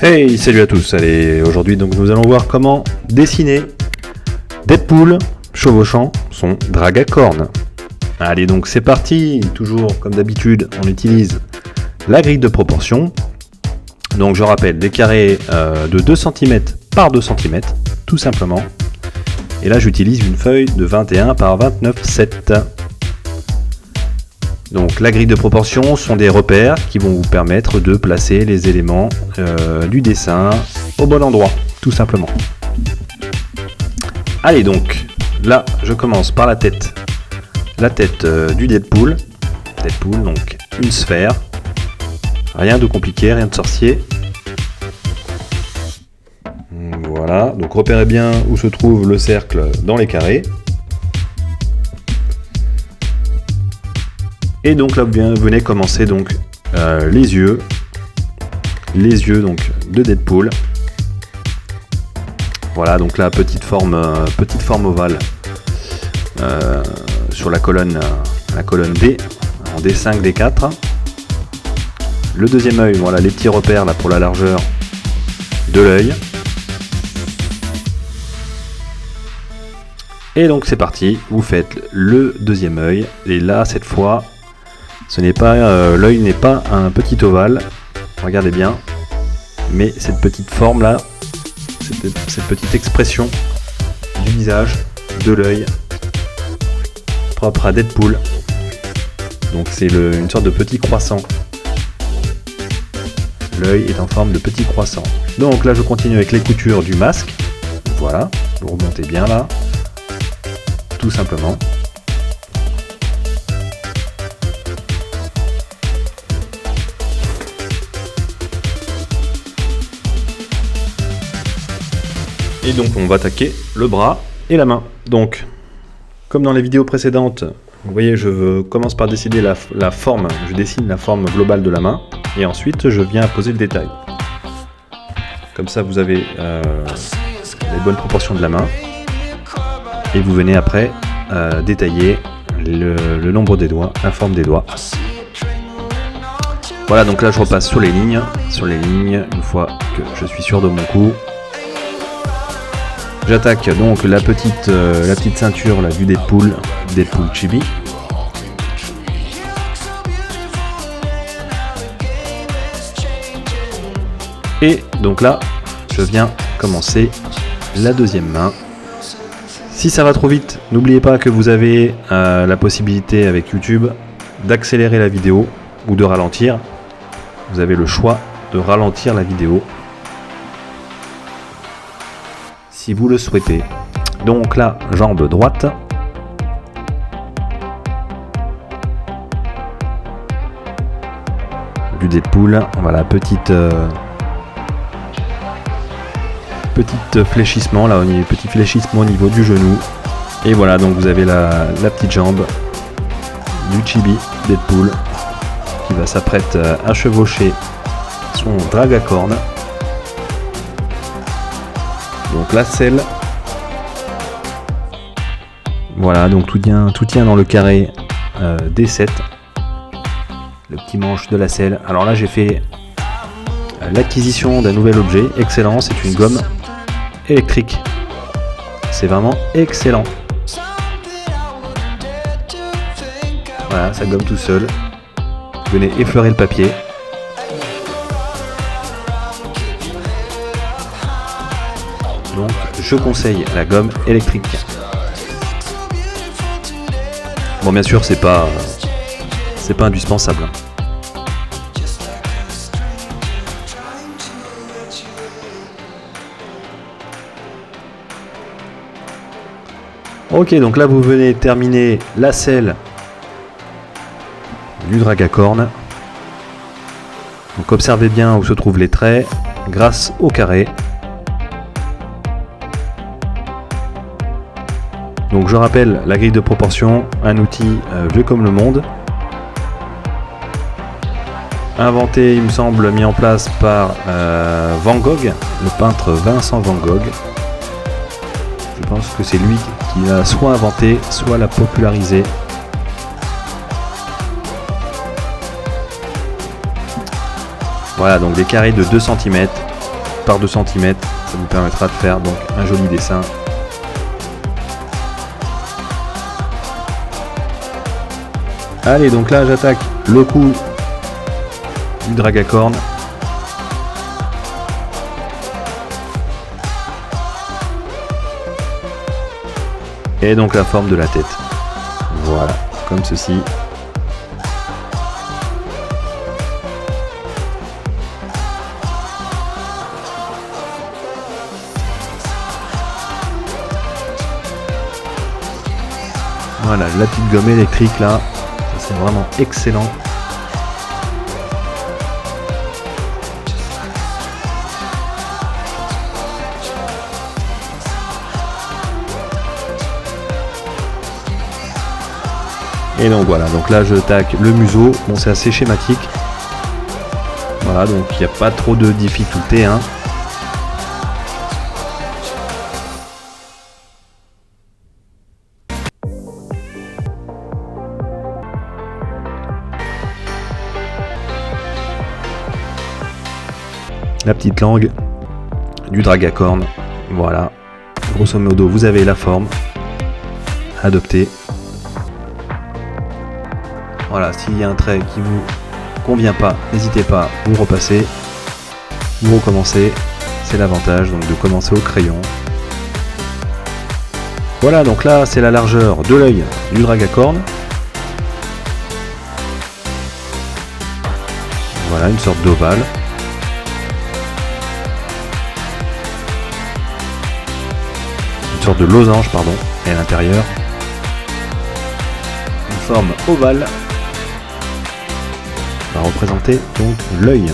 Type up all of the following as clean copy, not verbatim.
Hey, salut à tous. Allez, aujourd'hui donc nous allons voir comment dessiner Deadpool chevauchant son drag à cornes. Allez, donc c'est parti. Toujours comme d'habitude, on utilise la grille de proportion. Donc je rappelle des carrés de 2 cm par 2 cm, tout simplement. Et là j'utilise une feuille de 21 par 29,7. Donc la grille de proportion sont des repères qui vont vous permettre de placer les éléments du dessin au bon endroit, tout simplement. Allez donc, là je commence par la tête du Deadpool. Deadpool, donc une sphère, rien de compliqué, rien de sorcier. Voilà, donc repérez bien où se trouve le cercle dans les carrés. Et donc là vous venez commencer donc les yeux donc de Deadpool. Voilà, donc là petite forme ovale sur la colonne D en D5 D4. Le deuxième œil, voilà les petits repères là pour la largeur de l'œil. Et donc c'est parti, vous faites le deuxième œil et là cette fois ce n'est pas l'œil n'est pas un petit ovale, regardez bien, mais cette petite forme là, cette petite expression du visage, de l'œil, propre à Deadpool. Donc c'est une sorte de petit croissant. L'œil est en forme de petit croissant. Donc là je continue avec les coutures du masque. Voilà, vous remontez bien là, tout simplement. Et donc on va attaquer le bras et la main. Donc, comme dans les vidéos précédentes, vous voyez, commence par dessiner la forme. Je dessine la forme globale de la main. Et ensuite, je viens poser le détail. Comme ça, vous avez les bonnes proportions de la main. Et vous venez après détailler le nombre des doigts, la forme des doigts. Voilà, donc là, je repasse sur les lignes. Une fois que je suis sûr de mon coup. J'attaque donc la petite ceinture là, du Deadpool Chibi. Et donc là, je viens commencer la deuxième main. Si ça va trop vite, n'oubliez pas que vous avez la possibilité avec YouTube d'accélérer la vidéo ou de ralentir. Vous avez le choix de ralentir la vidéo si vous le souhaitez. Donc là, jambe droite. Du Deadpool. Voilà, petite fléchissement là, petit fléchissement au niveau du genou. Et voilà, donc vous avez la petite jambe du Chibi Deadpool qui va s'apprête à chevaucher son drag à cornes. Donc la selle. Voilà, donc tout tient dans le carré D7. Le petit manche de la selle. Alors là j'ai fait l'acquisition d'un nouvel objet. Excellent, c'est une gomme électrique. C'est vraiment excellent. Voilà, ça gomme tout seul. Vous venez effleurer le papier. Donc je conseille la gomme électrique. Bon, bien sûr c'est pas indispensable. Ok, donc là vous venez terminer la selle du drag à cornes. Donc observez bien où se trouvent les traits grâce au carré. Donc je rappelle la grille de proportion, un outil vieux comme le monde. Inventé, il me semble, mis en place par Van Gogh, le peintre Vincent Van Gogh. Je pense que c'est lui qui l'a soit inventé, soit l'a popularisé. Voilà, donc des carrés de 2 cm par 2 cm. Ça vous permettra de faire donc un joli dessin. Allez, donc là j'attaque le coup du drag à corne. Et donc la forme de la tête. Voilà, comme ceci. Voilà, la petite gomme électrique là, ça c'est vraiment excellent. Et donc voilà, donc là je taque le museau, bon c'est assez schématique. Voilà, donc il n'y a pas trop de difficulté, hein. La petite langue du drag à corne, voilà. Grosso modo, vous avez la forme adoptée. Voilà, s'il y a un trait qui vous convient pas, n'hésitez pas, vous repassez, vous recommencez. C'est l'avantage donc de commencer au crayon. Voilà, donc là c'est la largeur de l'œil du drag à corne. Voilà, une sorte d'ovale. Une sorte de losange, pardon, et à l'intérieur, une forme ovale va représenter donc l'œil.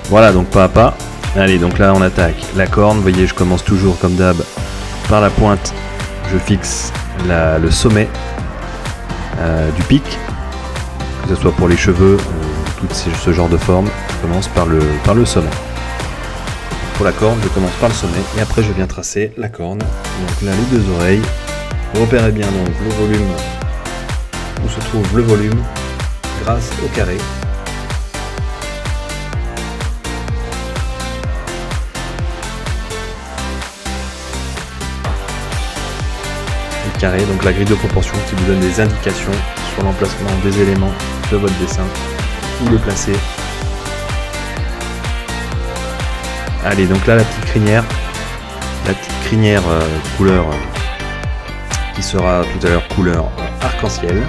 Voilà, donc pas à pas. Allez, donc là on attaque la corne. Vous voyez, je commence toujours comme d'hab par la pointe. Je fixe le sommet du pic, que ce soit pour les cheveux, tout ce genre de forme. Je commence par le sommet. Pour la corne, je commence par le sommet et après je viens tracer la corne. Donc là, les 2 oreilles. Repérez bien donc le volume, où se trouve le volume grâce au carré. Le carré, donc la grille de proportion qui vous donne des indications sur l'emplacement des éléments de votre dessin, où les placer. Allez, donc là la petite crinière couleur qui sera tout à l'heure couleur arc-en-ciel.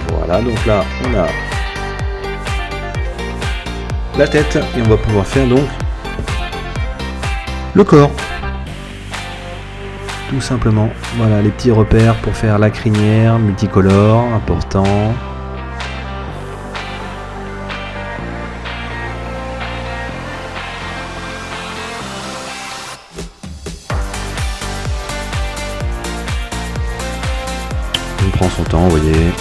Voilà, donc là on a la tête et on va pouvoir faire donc le corps. Tout simplement, voilà les petits repères pour faire la crinière multicolore, important. On prend son temps, vous voyez.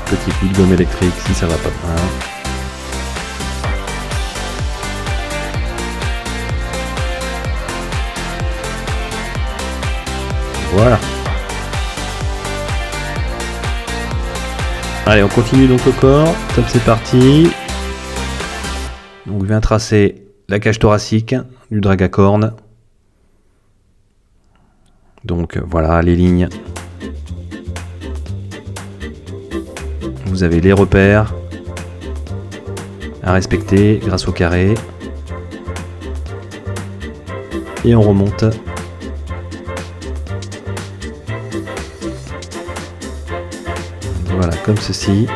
Petit coup de gomme électrique si ça va pas bien. Voilà. Allez, on continue donc le corps. Top, c'est parti. Donc, je viens tracer la cage thoracique du drag à corne. Donc, voilà les lignes. Vous avez les repères à respecter grâce au carré. Et on remonte. Voilà, comme ceci.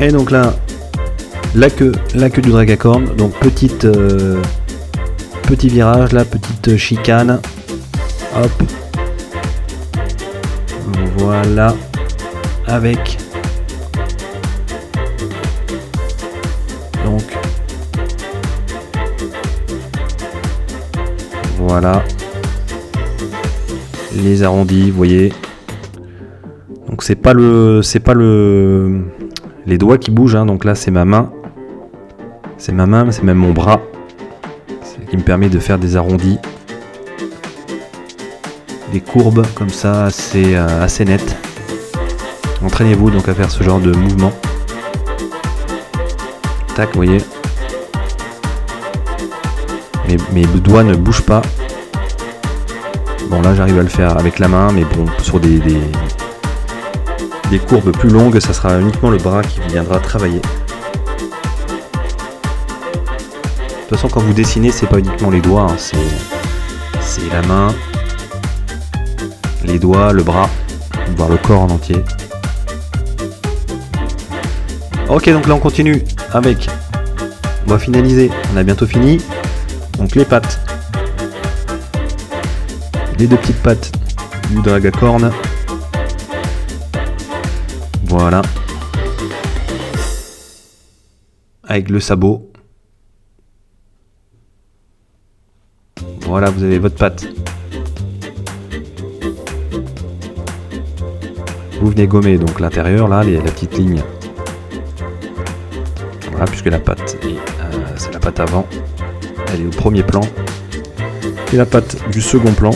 Et donc là, la queue du drag à corne, donc petit virage, là, petite chicane, hop, voilà, avec donc voilà les arrondis, vous voyez. Donc c'est pas les doigts qui bougent, hein. Donc là c'est ma main, c'est même mon bras, qui me permet de faire des arrondis, des courbes comme ça assez nettes. Entraînez-vous donc à faire ce genre de mouvement. Tac, vous voyez. Mes doigts ne bougent pas. Bon là j'arrive à le faire avec la main, mais bon sur des courbes plus longues, ça sera uniquement le bras qui viendra travailler. De toute façon, quand vous dessinez, c'est pas uniquement les doigts, hein, c'est la main, les doigts, le bras, voire le corps en entier. Ok, donc là on continue avec, on va finaliser, on a bientôt fini, donc les pattes, les deux petites pattes du drag à corne, voilà, avec le sabot. Voilà, vous avez votre patte. Vous venez gommer donc l'intérieur, là, la petite ligne. Voilà, puisque la patte, c'est la patte avant. Elle est au premier plan. Et la patte du second plan.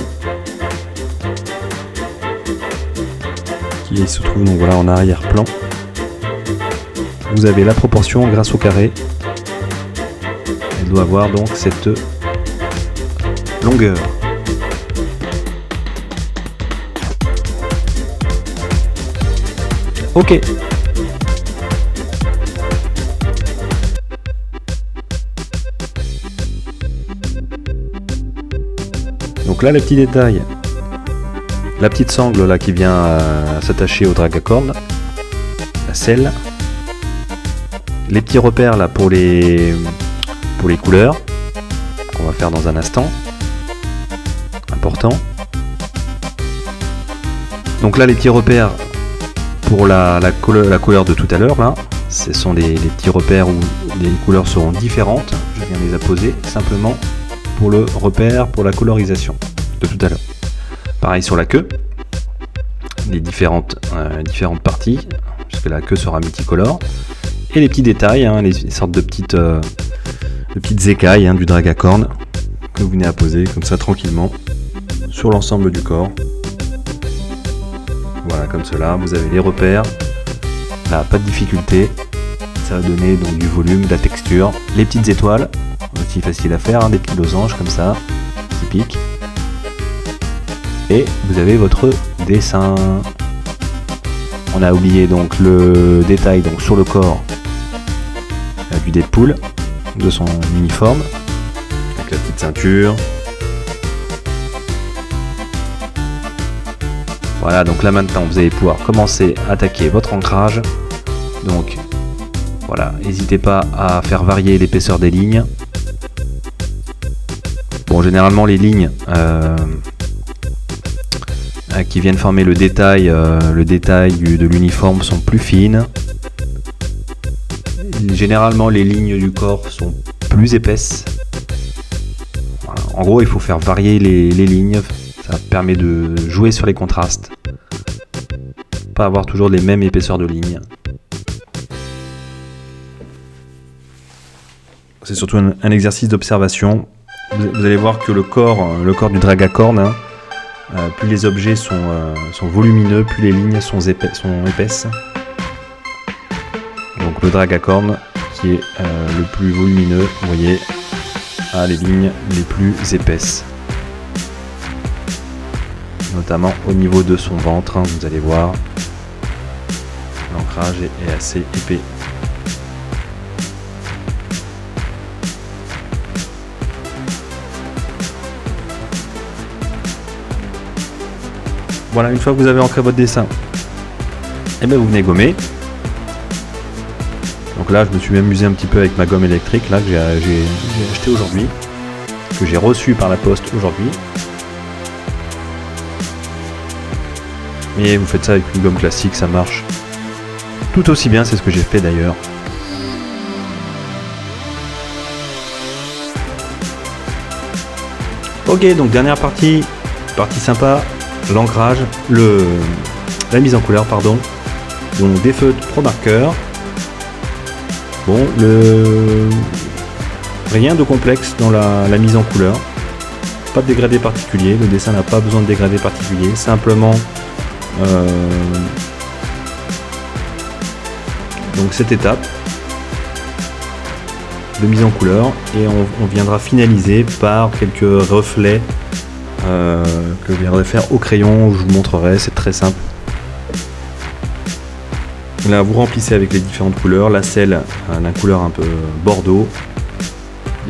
Qui se trouve donc voilà en arrière-plan. Vous avez la proportion grâce au carré. Elle doit avoir donc cette longueur. Ok. Donc là, les petits détails. La petite sangle là qui vient s'attacher au drag à corne. La selle. Les petits repères là pour les couleurs qu'on va faire dans un instant. Important. Donc là les petits repères pour la couleur de tout à l'heure là, ce sont des petits repères où les couleurs seront différentes. Je viens les apposer simplement pour le repère, pour la colorisation de tout à l'heure. Pareil sur la queue, les différentes parties, puisque la queue sera multicolore. Et les petits détails, hein, les sortes de petites écailles, hein, du drag à corne que vous venez à poser comme ça tranquillement sur l'ensemble du corps. Voilà, comme cela, vous avez les repères. Là, pas de difficulté. Ça va donner donc du volume, de la texture. Les petites étoiles, aussi facile à faire, hein, des petits losanges comme ça, typiques. Et vous avez votre dessin. On a oublié donc le détail donc sur le corps du Deadpool, de son uniforme, avec la petite ceinture. Voilà, donc là maintenant vous allez pouvoir commencer à attaquer votre ancrage. Donc voilà, n'hésitez pas à faire varier l'épaisseur des lignes. Bon, généralement les lignes qui viennent former le détail de l'uniforme sont plus fines. Généralement les lignes du corps sont plus épaisses. Voilà. En gros, il faut faire varier les lignes. Ça permet de jouer sur les contrastes. Pas avoir toujours les mêmes épaisseurs de lignes. C'est surtout un exercice d'observation. Vous allez voir que le corps du drag à corne, hein, plus les objets sont volumineux, plus les lignes sont épaisses. Donc le drag à corne qui est le plus volumineux, vous voyez, a les lignes les plus épaisses. Notamment au niveau de son ventre, hein, vous allez voir, l'ancrage est assez épais. Voilà, une fois que vous avez ancré votre dessin, et bien vous venez gommer. Donc là, je me suis amusé un petit peu avec ma gomme électrique là que j'ai acheté aujourd'hui, que j'ai reçu par la poste aujourd'hui. Mais vous faites ça avec une gomme classique, ça marche tout aussi bien, c'est ce que j'ai fait d'ailleurs. Ok, donc dernière partie sympa, l'ancrage, la mise en couleur, pardon. Donc des feutres Pro Marker. Bon, rien de complexe dans la mise en couleur. Pas de dégradé particulier, le dessin n'a pas besoin de dégradé particulier, simplement donc cette étape de mise en couleur, et on viendra finaliser par quelques reflets que je viendrai faire au crayon. Je vous montrerai, c'est très simple. Là vous remplissez avec les différentes couleurs, la selle la couleur un peu bordeaux,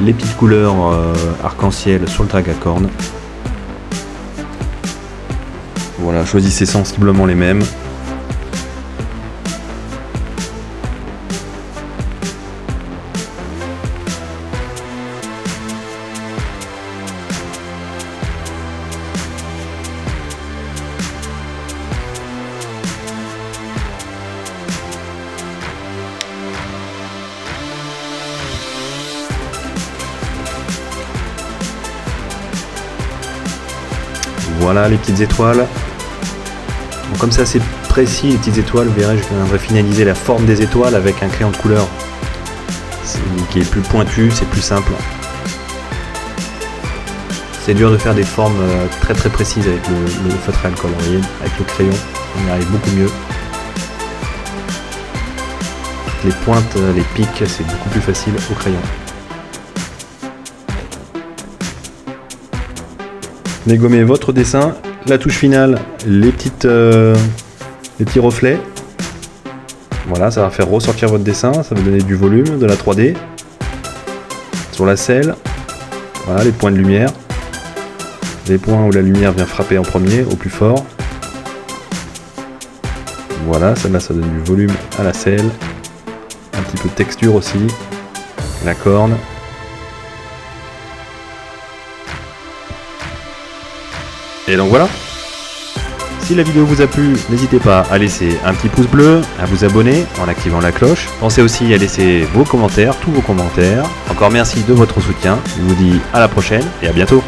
les petites couleurs arc-en-ciel sur le tag à cornes. Voilà, choisissez sensiblement les mêmes. Voilà les petites étoiles. Bon, comme ça c'est précis les petites étoiles, vous verrez, je viendrai finaliser la forme des étoiles avec un crayon de couleur qui est plus pointu, c'est plus simple. C'est dur de faire des formes très précises avec le feutre à alcool, vous voyez, avec le crayon on y arrive beaucoup mieux. Les pointes, les pics, c'est beaucoup plus facile au crayon. Dégommez votre dessin, la touche finale, les petits reflets. Voilà, ça va faire ressortir votre dessin, ça va donner du volume, de la 3D. Sur la selle, voilà les points de lumière. Les points où la lumière vient frapper en premier, au plus fort. Voilà, ça donne du volume à la selle. Un petit peu de texture aussi. La corne. Et donc voilà. Si la vidéo vous a plu, n'hésitez pas à laisser un petit pouce bleu, à vous abonner en activant la cloche. Pensez aussi à laisser vos commentaires, tous vos commentaires. Encore merci de votre soutien. Je vous dis à la prochaine et à bientôt.